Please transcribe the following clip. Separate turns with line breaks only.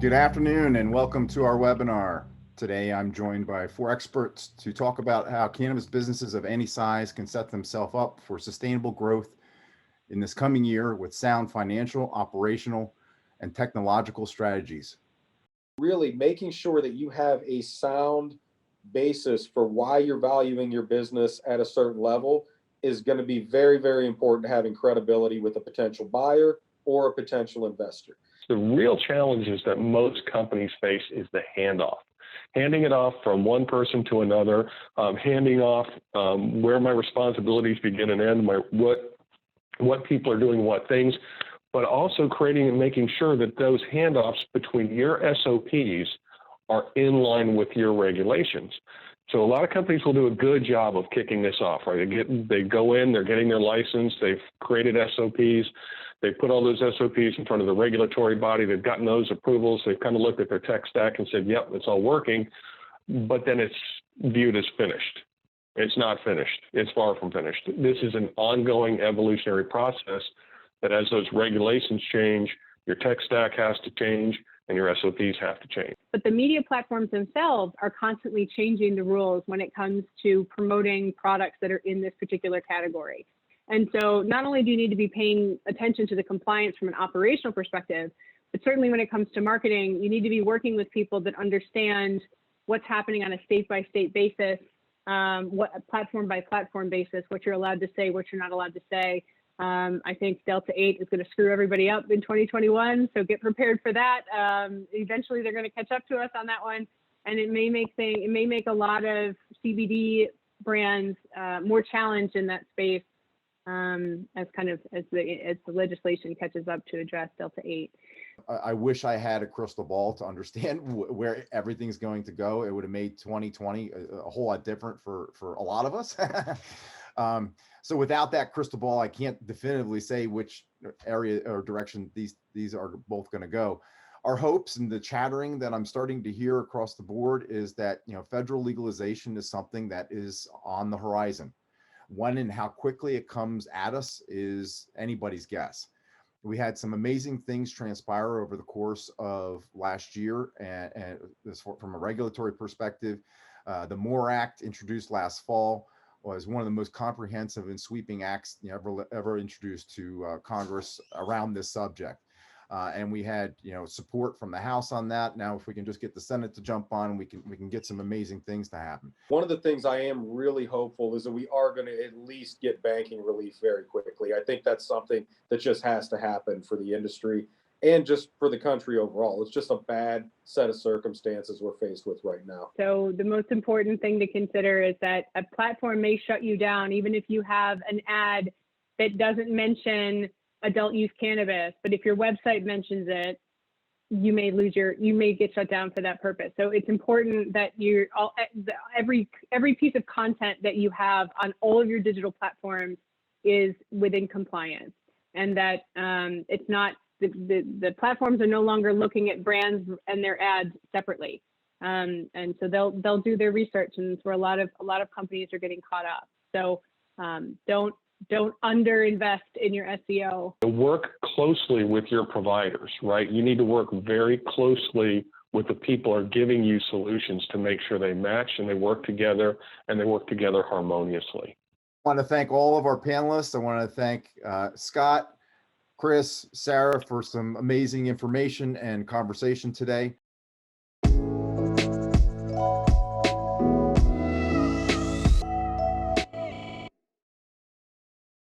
Good afternoon and welcome to our webinar. Today I'm joined by 4 experts to talk about how cannabis businesses of any size can set themselves up for sustainable growth in this coming year with sound financial, operational, and technological strategies.
Really making sure that you have a sound basis for why you're valuing your business at a certain level is going to be very, very important, having credibility with a potential buyer or a potential investor.
The real challenges that most companies face is the handoff. Handing it off from one person to another, handing off where my responsibilities begin and end, what people are doing what things, but also creating and making sure that those handoffs between your SOPs are in line with your regulations. So a lot of companies will do a good job of kicking this off, right? They go in, they're getting their license, they've created SOPs, they put all those SOPs in front of the regulatory body, they've gotten those approvals, they've kind of looked at their tech stack and said, yep, it's all working, but then it's viewed as finished. It's not finished. It's far from finished. This is an ongoing evolutionary process that as those regulations change, your tech stack has to change and your SOPs have to change.
But the media platforms themselves are constantly changing the rules when it comes to promoting products that are in this particular category. And so not only do you need to be paying attention to the compliance from an operational perspective, but certainly when it comes to marketing, you need to be working with people that understand what's happening on a state-by-state basis, what platform by platform basis, what you're allowed to say, what you're not allowed to say. I think Delta 8 is going to screw everybody up in 2021, so get prepared for that. Eventually, they're going to catch up to us on that one, and it may make a lot of CBD brands more challenged in that space as the legislation catches up to address Delta 8.
I wish I had a crystal ball to understand where everything's going to go. It would have made 2020 a whole lot different for a lot of us. So without that crystal ball, I can't definitively say which area or direction these are both going to go. Our hopes and the chattering that I'm starting to hear across the board is that, federal legalization is something that is on the horizon. When and how quickly it comes at us is anybody's guess. We had some amazing things transpire over the course of last year, and this from a regulatory perspective. The MORE Act, introduced last fall, was one of the most comprehensive and sweeping acts ever introduced to Congress around this subject. And we had support from the House on that. Now, if we can just get the Senate to jump on, we can get some amazing things to happen.
One of the things I am really hopeful is that we are going to at least get banking relief very quickly. I think that's something that just has to happen for the industry and just for the country overall. It's just a bad set of circumstances we're faced with right now.
So the most important thing to consider is that a platform may shut you down even if you have an ad that doesn't mention adult use cannabis, but if your website mentions it, you may get shut down for that purpose. So it's important that every piece of content that you have on all of your digital platforms is within compliance, and that it's not the platforms are no longer looking at brands and their ads separately, and so they'll do their research, and that's where a lot of companies are getting caught up. So don't underinvest in your SEO.
Work closely with your providers, right? You need to work very closely with the people who are giving you solutions to make sure they match and they work together harmoniously.
I want to thank all of our panelists. I want to thank Scott, Chris, Sarah for some amazing information and conversation today.